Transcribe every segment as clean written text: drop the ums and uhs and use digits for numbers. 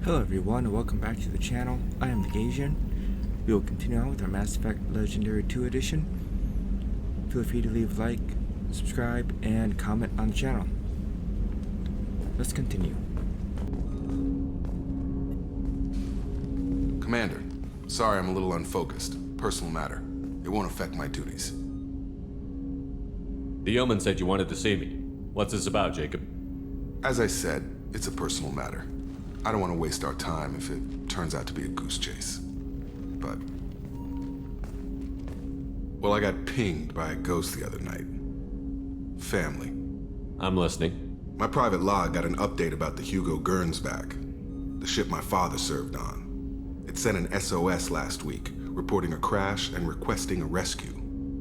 Hello everyone and welcome back to the channel. I am the Gasian. We will continue on with our Mass Effect Legendary 2 edition. Feel free to leave a like, subscribe, and comment on the channel. Let's continue. Commander, sorry I'm a little unfocused. Personal matter. It won't affect my duties. The yeoman said you wanted to see me. What's this about, Jacob? As I said, it's a personal matter. I don't want to waste our time if it turns out to be a goose chase. But... well, I got pinged by a ghost the other night. Family. I'm listening. My private log got an update about the Hugo Gernsback, the ship my father served on. It sent an SOS last week, reporting a crash and requesting a rescue.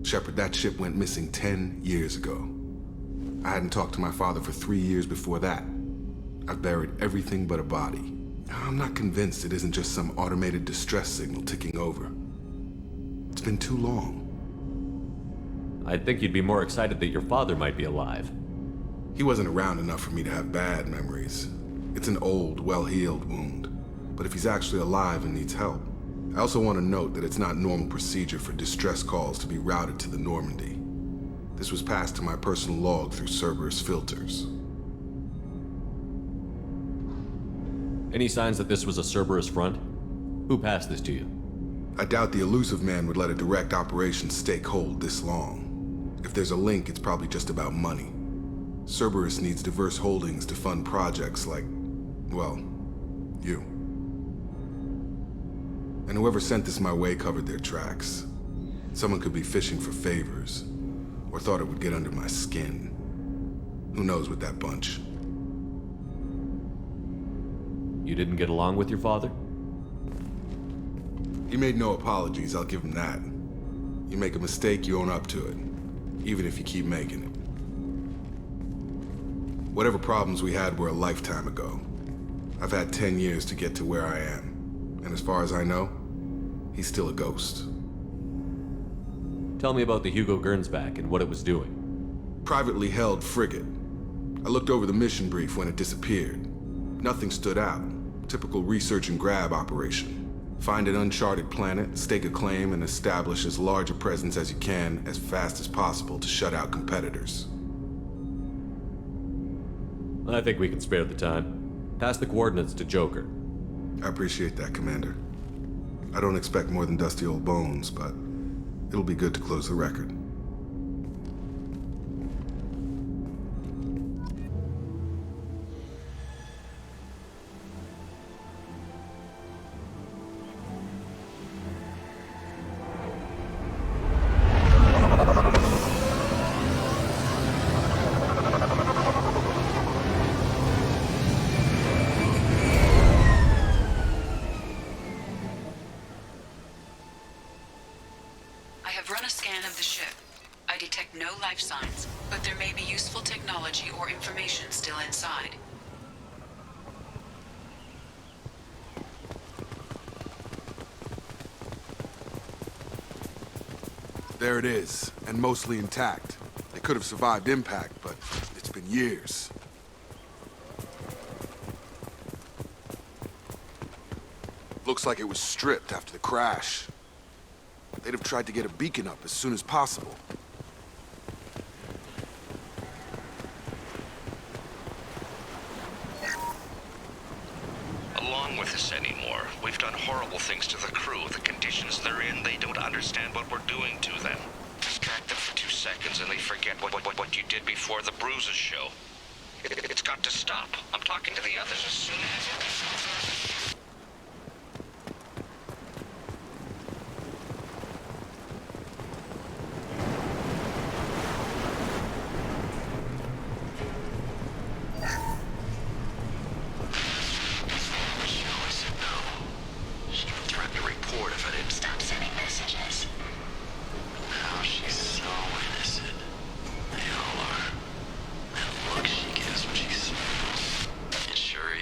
Shepard, that ship went missing 10 years ago. I hadn't talked to my father for 3 years before that. I've buried everything but a body. I'm not convinced it isn't just some automated distress signal ticking over. It's been too long. I'd think you'd be more excited that your father might be alive. He wasn't around enough for me to have bad memories. It's an old, well-healed wound. But if he's actually alive and needs help, I also want to note that it's not normal procedure for distress calls to be routed to the Normandy. This was passed to my personal log through Cerberus filters. Any signs that this was a Cerberus front? Who passed this to you? I doubt the Illusive Man would let a direct operation stake hold this long. If there's a link, it's probably just about money. Cerberus needs diverse holdings to fund projects like, well, you. And whoever sent this my way covered their tracks. Someone could be fishing for favors, or thought it would get under my skin. Who knows with that bunch? You didn't get along with your father? He made no apologies, I'll give him that. You make a mistake, you own up to it, even if you keep making it. Whatever problems we had were a lifetime ago. I've had 10 years to get to where I am, and as far as I know, he's still a ghost. Tell me about the Hugo Gernsback and what it was doing. Privately held frigate. I looked over the mission brief when it disappeared. Nothing stood out. Typical research and grab operation. Find an uncharted planet, stake a claim, and establish as large a presence as you can as fast as possible to shut out competitors. I think we can spare the time. Pass the coordinates to Joker. I appreciate that, Commander. I don't expect more than dusty old bones, but it'll be good to close the record. I have run a scan of the ship. I detect no life signs, but there may be useful technology or information still inside. There it is, and mostly intact. They could have survived impact, but it's been years. Looks like it was stripped after the crash. They'd have tried to get a beacon up as soon as possible. Along with us anymore. We've done horrible things to the crew. The conditions they're in, they don't understand what we're doing to them. Distract them for 2 seconds and they forget what you did before the bruises show. It's got to stop. I'm talking to the others as soon as...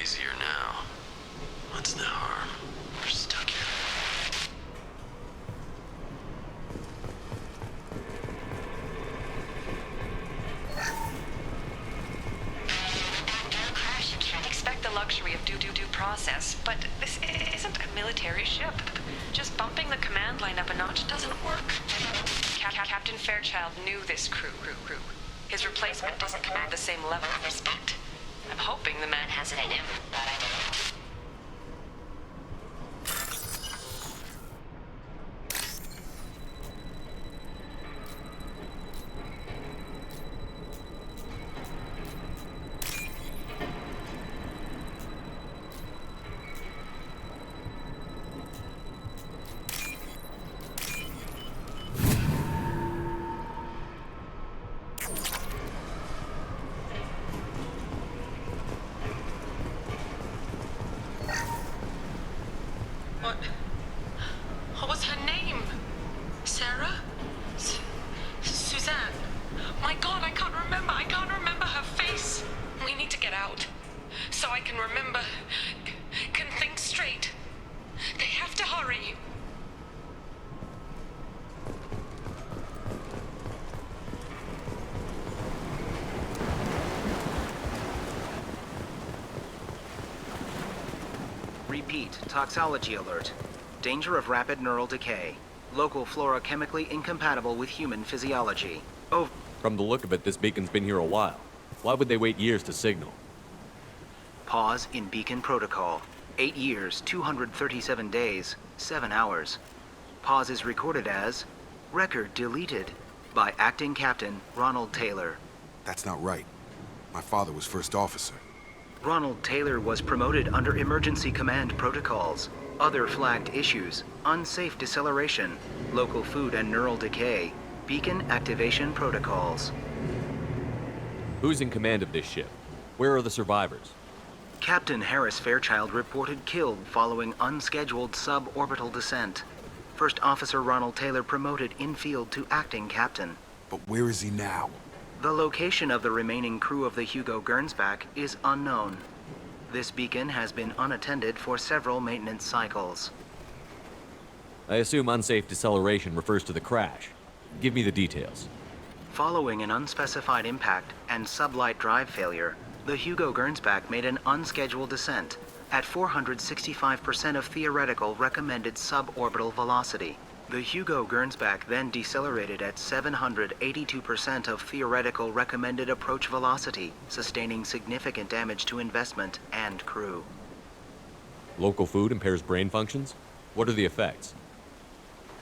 Easier now. respect the luxury of due process, but this isn't a military ship. Just bumping the command line up a notch doesn't work. Captain Fairchild knew this crew. His replacement doesn't command the same level of respect. I'm hoping the man has it in him. What was her name? Sarah? Suzanne? My God, I can't remember. I can't remember her face. We need to get out. So I can remember. Can think straight. They have to hurry. Repeat, toxology alert. Danger of rapid neural decay. Local flora chemically incompatible with human physiology. Over. From the look of it, this beacon's been here a while. Why would they wait years to signal? Pause in beacon protocol. 8 years, 237 days, 7 hours. Pause is recorded as record deleted by Acting Captain Ronald Taylor. That's not right. My father was first officer. Ronald Taylor was promoted under emergency command protocols. Other flagged issues: unsafe deceleration, local food and neural decay, beacon activation protocols. Who's in command of this ship? Where are the survivors? Captain Harris Fairchild reported killed following unscheduled suborbital descent. First Officer Ronald Taylor promoted in-field to acting captain. But where is he now? The location of the remaining crew of the Hugo Gernsback is unknown. This beacon has been unattended for several maintenance cycles. I assume unsafe deceleration refers to the crash. Give me the details. Following an unspecified impact and sublight drive failure, the Hugo Gernsback made an unscheduled descent at 465% of theoretical recommended suborbital velocity. The Hugo Gernsback then decelerated at 782% of theoretical recommended approach velocity, sustaining significant damage to investment and crew. Local food impairs brain functions? What are the effects?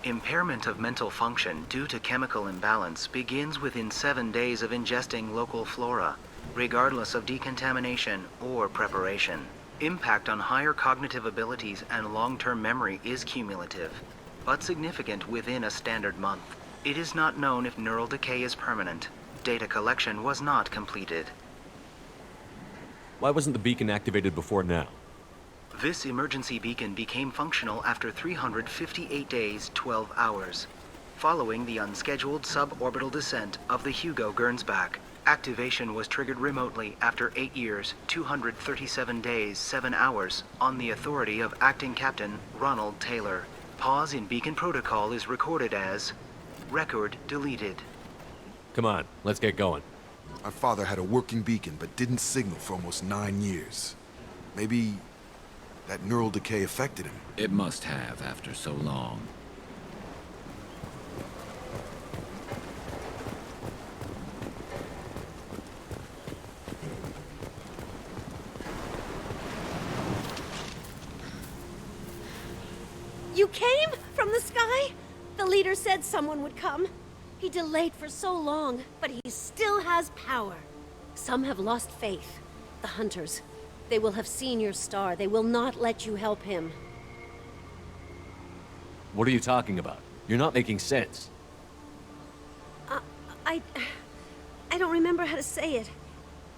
Impairment of mental function due to chemical imbalance begins within 7 days of ingesting local flora, regardless of decontamination or preparation. Impact on higher cognitive abilities and long-term memory is cumulative, but significant within a standard month. It is not known if neural decay is permanent. Data collection was not completed. Why wasn't the beacon activated before now? This emergency beacon became functional after 358 days, 12 hours, following the unscheduled suborbital descent of the Hugo Gernsback. Activation was triggered remotely after 8 years, 237 days, 7 hours, on the authority of Acting Captain Ronald Taylor. Pause in beacon protocol is recorded as record deleted. Come on, let's get going. My father had a working beacon but didn't signal for almost 9 years. Maybe that neural decay affected him. It must have after so long. You came from the sky? The leader said someone would come. He delayed for so long, but he still has power. Some have lost faith. The Hunters. They will have seen your star. They will not let you help him. What are you talking about? You're not making sense. I don't remember how to say it.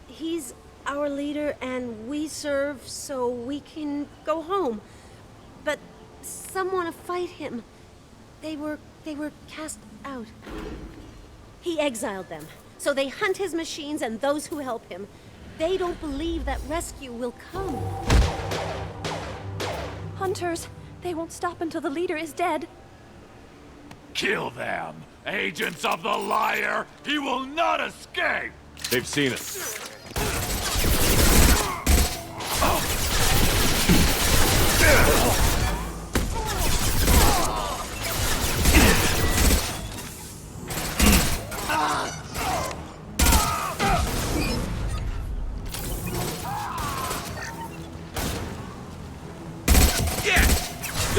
He's our leader and we serve so we can go home. But some want to fight him. They were cast out. He exiled them, so they hunt his machines and those who help him. They don't believe that rescue will come. Hunters, they won't stop until the leader is dead. Kill them! Agents of the liar! He will not escape! They've seen us.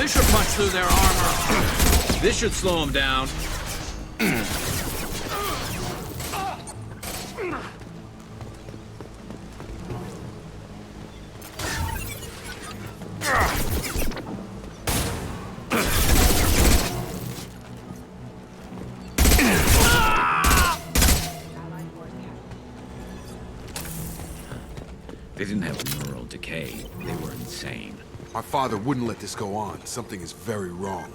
This should punch through their armor. This should slow them down. They didn't have neural decay. They were insane. My father wouldn't let this go on. Something is very wrong.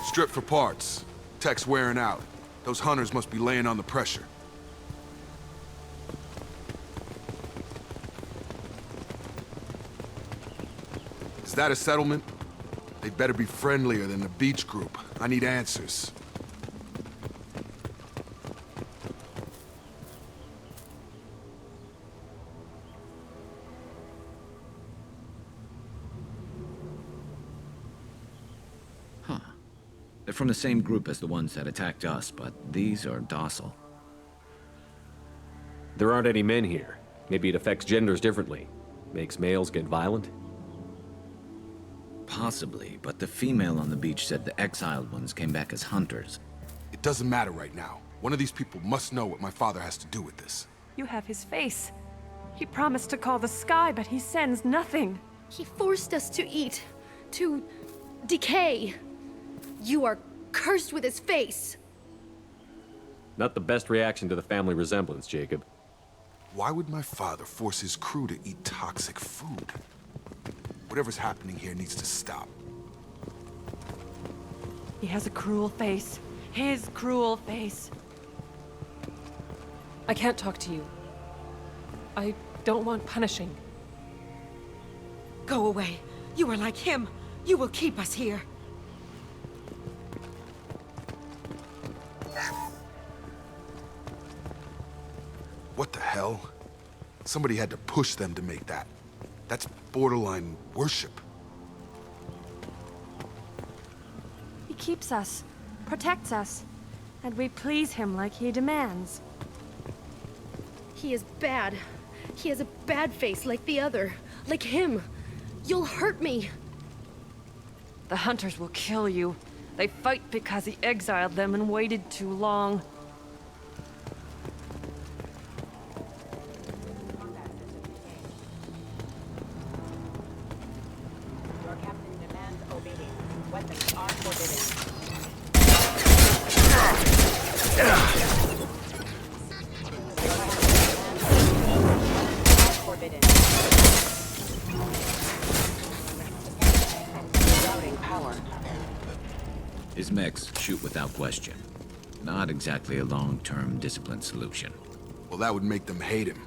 Strip for parts. Tech's wearing out. Those hunters must be laying on the pressure. Is that a settlement? They'd better be friendlier than the beach group. I need answers. They're from the same group as the ones that attacked us, but these are docile. There aren't any men here. Maybe it affects genders differently. Makes males get violent? Possibly, but the female on the beach said the exiled ones came back as hunters. It doesn't matter right now. One of these people must know what my father has to do with this. You have his face. He promised to call the sky, but he sends nothing. He forced us to eat, to decay. You are cursed with his face. Not the best reaction to the family resemblance, Jacob. Why would my father force his crew to eat toxic food? Whatever's happening here needs to stop. He has a cruel face. His cruel face. I can't talk to you. I don't want punishing. Go away. You are like him. You will keep us here. What the hell? Somebody had to push them to make that. That's borderline worship. He keeps us, protects us, and we please him like he demands. He is bad. He has a bad face like the other. Like him. You'll hurt me. The hunters will kill you. They fight because he exiled them and waited too long. His mechs shoot without question. Not exactly a long-term discipline solution. Well, that would make them hate him.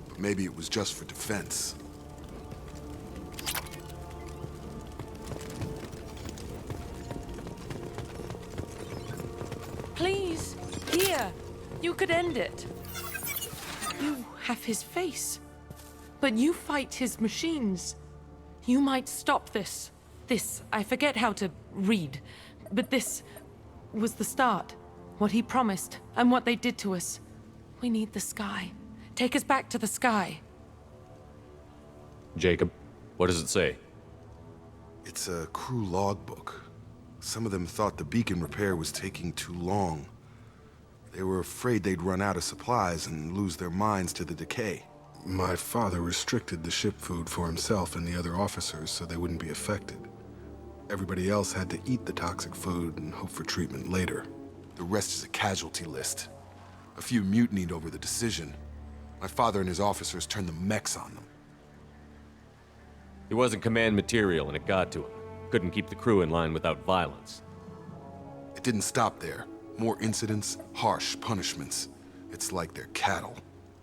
But maybe it was just for defense. Please, here. You could end it. You have his face. But you fight his machines. You might stop this. This, I forget how to read. But this was the start. What he promised, and what they did to us. We need the sky. Take us back to the sky. Jacob, what does it say? It's a crew logbook. Some of them thought the beacon repair was taking too long. They were afraid they'd run out of supplies and lose their minds to the decay. My father restricted the ship food for himself and the other officers so they wouldn't be affected. Everybody else had to eat the toxic food and hope for treatment later. The rest is a casualty list. A few mutinied over the decision. My father and his officers turned the mechs on them. He wasn't command material and it got to him. Couldn't keep the crew in line without violence. It didn't stop there. More incidents, harsh punishments. It's like they're cattle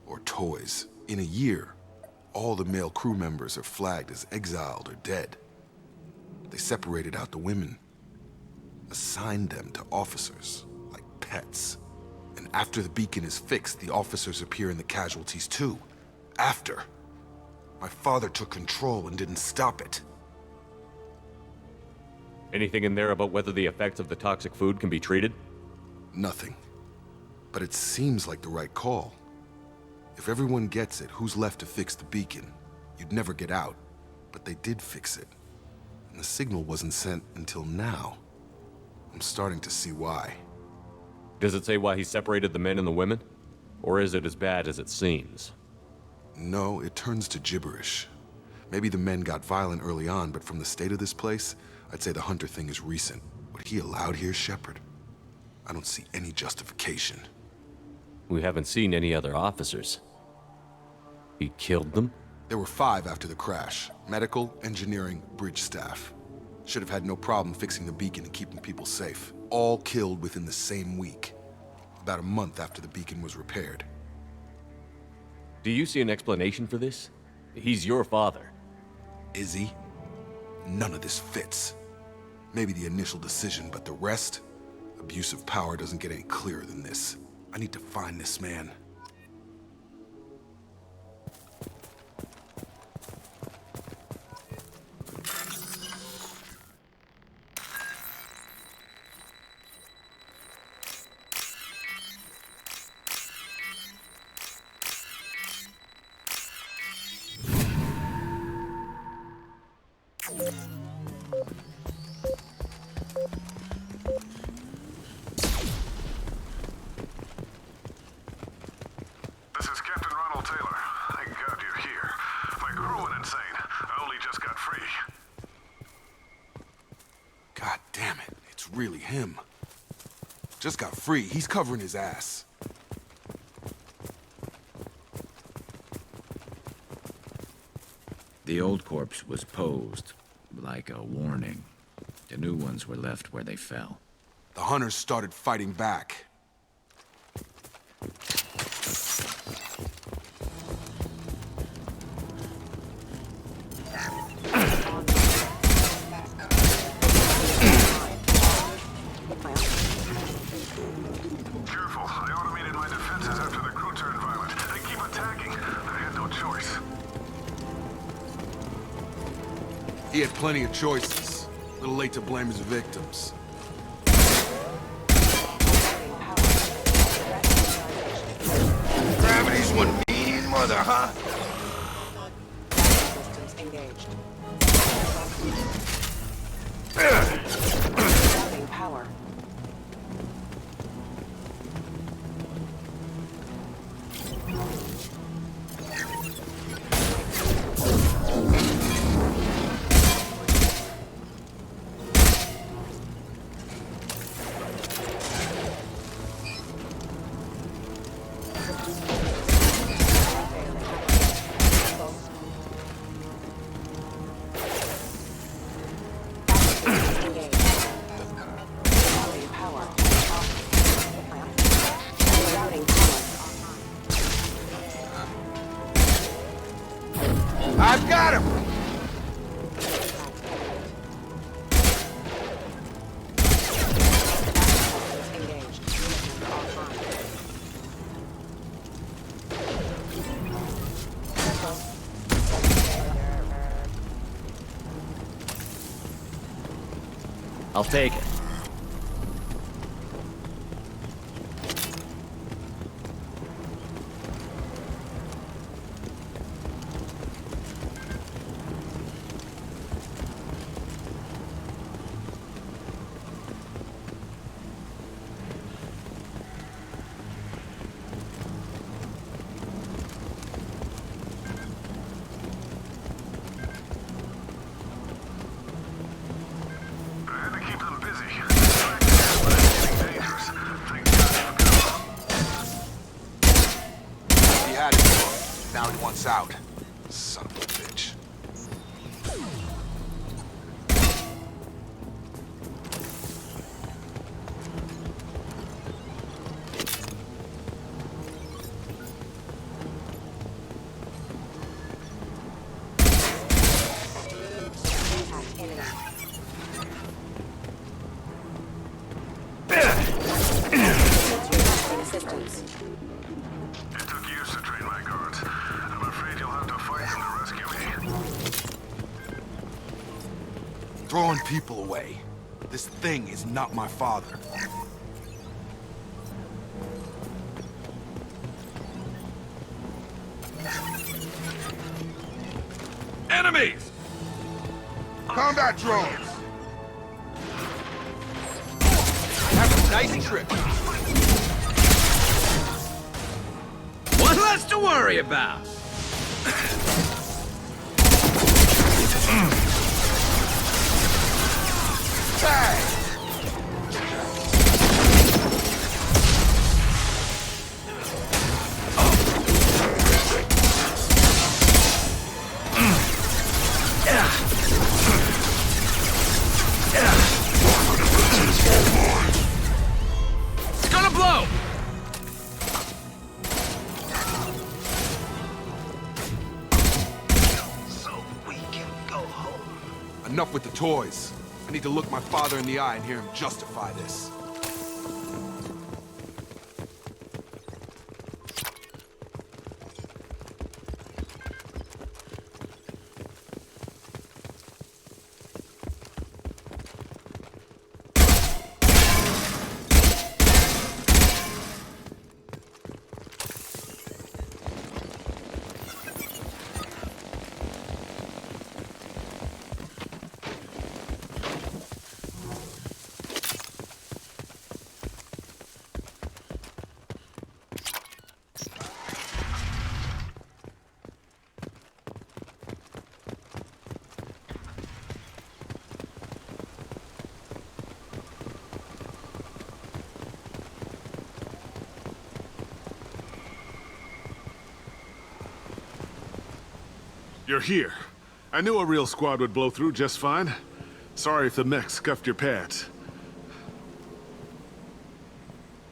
or toys. In a year, all the male crew members are flagged as exiled or dead. They separated out the women, assigned them to officers, like pets. And after the beacon is fixed, the officers appear in the casualties too. After. My father took control and didn't stop it. Anything in there about whether the effects of the toxic food can be treated? Nothing. But it seems like the right call. If everyone gets it, who's left to fix the beacon? You'd never get out. But they did fix it. And the signal wasn't sent until now. I'm starting to see why. Does it say why he separated the men and the women? Or is it as bad as it seems? No, it turns to gibberish. Maybe the men got violent early on, but from the state of this place, I'd say the Hunter thing is recent. What he allowed here, Shepard? I don't see any justification. We haven't seen any other officers. He killed them? There were 5 after the crash. Medical, engineering, bridge staff. Should have had no problem fixing the beacon and keeping people safe. All killed within the same week. About a month after the beacon was repaired. Do you see an explanation for this? He's your father. Is he? None of this fits. Maybe the initial decision, but the rest? Abuse of power doesn't get any clearer than this. I need to find this man. This is Captain Ronald Taylor. Thank God you're here. My crew went insane. I only just got free. God damn it, it's really him. Just got free, he's covering his ass. The old corpse was posed, like a warning. The new ones were left where they fell. The Hunters started fighting back. Careful, I automated my defenses after the crew turned violent. They keep attacking. I had no choice. He had plenty of choices. A little late to blame his victims. Gravity's one mean mother, huh? Systems engaged. Having power. I've got him! I'll take it. Now he wants out. Son of a bitch. Systems. It took years to train my guards. I'm afraid you'll have to fight them to rescue me. Throwing people away. This thing is not my father. Enemies! Combat drones! Have a nice trip. What less to worry about? Tag! It's gonna blow! So we can go home. Enough with the toys. I need to look my father in the eye and hear him justify this. You're here. I knew a real squad would blow through just fine. Sorry if the mech scuffed your pads.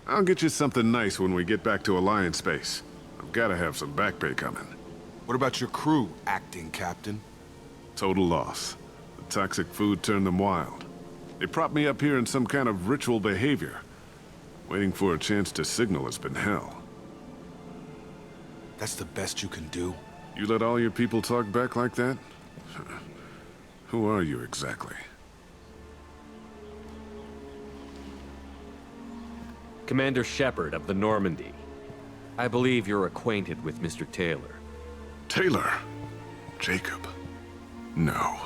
I'll get you something nice when we get back to Alliance base. I've gotta have some back pay coming. What about your crew, acting captain? Total loss. The toxic food turned them wild. They propped me up here in some kind of ritual behavior. Waiting for a chance to signal has been hell. That's the best you can do? You let all your people talk back like that? Who are you exactly? Commander Shepard of the Normandy. I believe you're acquainted with Mr. Taylor. Taylor? Jacob? No.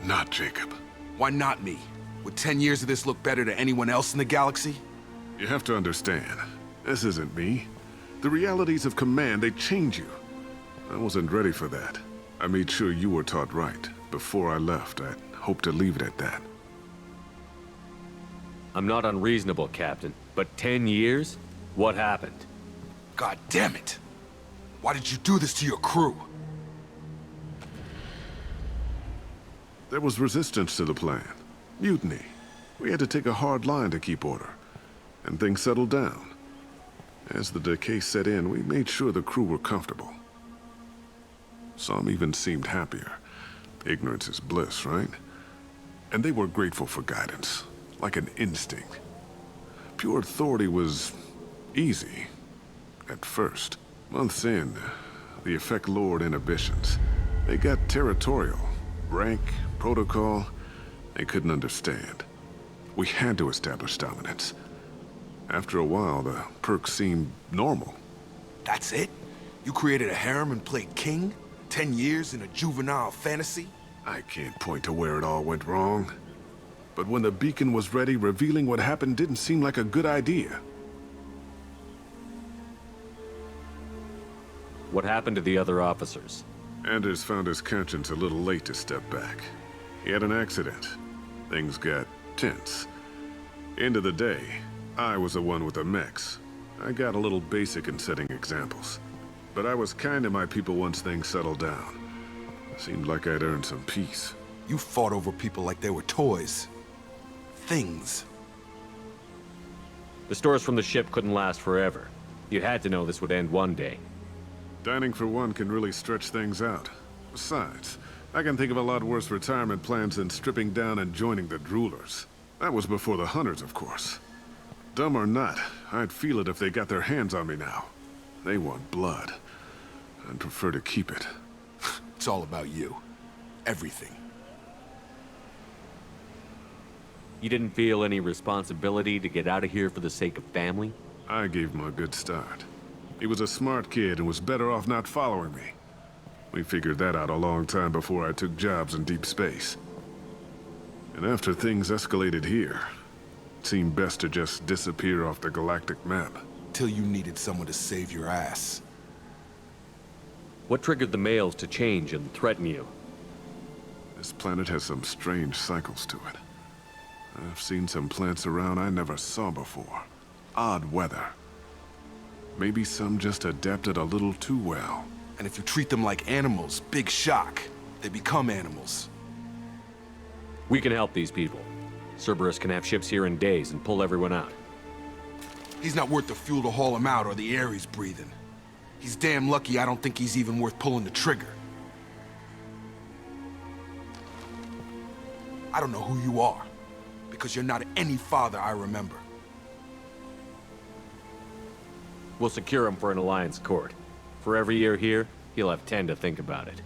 Not Jacob. Why not me? Would 10 years of this look better to anyone else in the galaxy? You have to understand, this isn't me. The realities of command, they change you. I wasn't ready for that. I made sure you were taught right. Before I left, I hoped to leave it at that. I'm not unreasonable, Captain, but 10 years? What happened? God damn it! Why did you do this to your crew? There was resistance to the plan. Mutiny. We had to take a hard line to keep order. And things settled down. As the decay set in, we made sure the crew were comfortable. Some even seemed happier. Ignorance is bliss, right? And they were grateful for guidance, like an instinct. Pure authority was easy, at first. Months in, the effect lowered inhibitions. They got territorial. Rank, protocol, they couldn't understand. We had to establish dominance. After a while, the perks seemed normal. That's it? You created a harem and played king? 10 years in a juvenile fantasy? I can't point to where it all went wrong. But when the beacon was ready, revealing what happened didn't seem like a good idea. What happened to the other officers? Anders found his conscience a little late to step back. He had an accident. Things got tense. End of the day, I was the one with the mechs. I got a little basic in setting examples. But I was kind to my people once things settled down. Seemed like I'd earned some peace. You fought over people like they were toys. Things. The stores from the ship couldn't last forever. You had to know this would end one day. Dining for one can really stretch things out. Besides, I can think of a lot worse retirement plans than stripping down and joining the Droolers. That was before the Hunters, of course. Dumb or not, I'd feel it if they got their hands on me now. They want blood. I'd prefer to keep it. It's all about you. Everything. You didn't feel any responsibility to get out of here for the sake of family? I gave him a good start. He was a smart kid and was better off not following me. We figured that out a long time before I took jobs in deep space. And after things escalated here, it seemed best to just disappear off the galactic map. Till you needed someone to save your ass. What triggered the males to change and threaten you? This planet has some strange cycles to it. I've seen some plants around I never saw before. Odd weather. Maybe some just adapted a little too well. And if you treat them like animals, big shock. They become animals. We can help these people. Cerberus can have ships here in days and pull everyone out. He's not worth the fuel to haul him out or the air he's breathing. He's damn lucky I don't think he's even worth pulling the trigger. I don't know who you are, because you're not any father I remember. We'll secure him for an Alliance court. For every year here, he'll have 10 to think about it.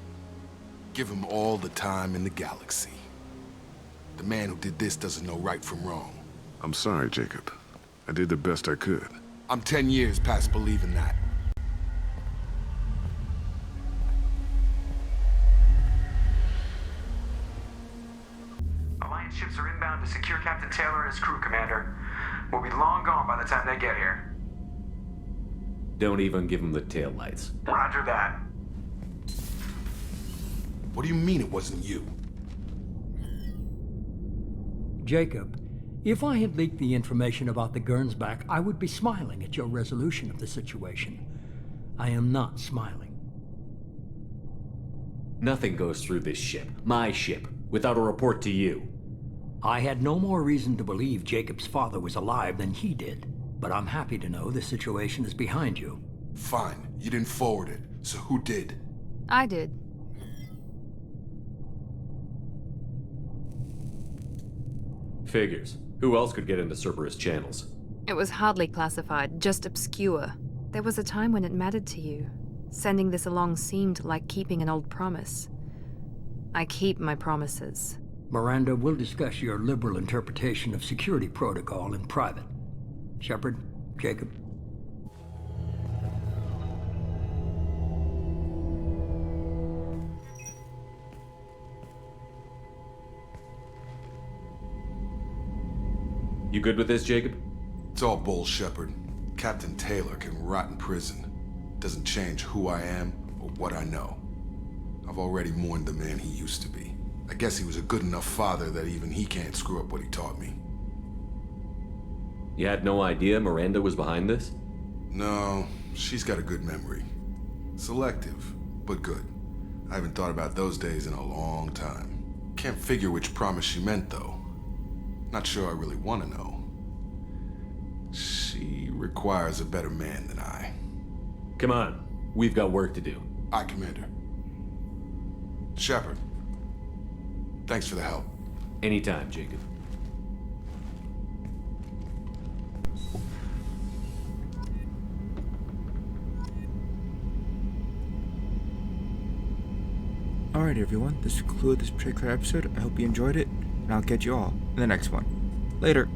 Give him all the time in the galaxy. The man who did this doesn't know right from wrong. I'm sorry, Jacob. I did the best I could. I'm 10 years past believing that. Alliance ships are inbound to secure Captain Taylor and his crew, Commander. We'll be long gone by the time they get here. Don't even give him the taillights. Roger that. What do you mean it wasn't you? Jacob, if I had leaked the information about the Gernsback, I would be smiling at your resolution of the situation. I am not smiling. Nothing goes through this ship, my ship, without a report to you. I had no more reason to believe Jacob's father was alive than he did, but I'm happy to know the situation is behind you. Fine, you didn't forward it, so who did? I did. Figures. Who else could get into Cerberus channels? It was hardly classified, just obscure. There was a time when it mattered to you. Sending this along seemed like keeping an old promise. I keep my promises. Miranda, we'll discuss your liberal interpretation of security protocol in private. Shepard, Jacob. You good with this, Jacob? It's all bull, Shepard. Captain Taylor can rot in prison. Doesn't change who I am or what I know. I've already mourned the man he used to be. I guess he was a good enough father that even he can't screw up what he taught me. You had no idea Miranda was behind this? No, she's got a good memory. Selective, but good. I haven't thought about those days in a long time. Can't figure which promise she meant, though. Not sure I really want to know. She requires a better man than I. Come on, we've got work to do. Aye, Commander. Shepard, thanks for the help. Anytime, Jacob. Alright everyone, this concludes this particular episode. I hope you enjoyed it, and I'll catch you all in the next one. Later.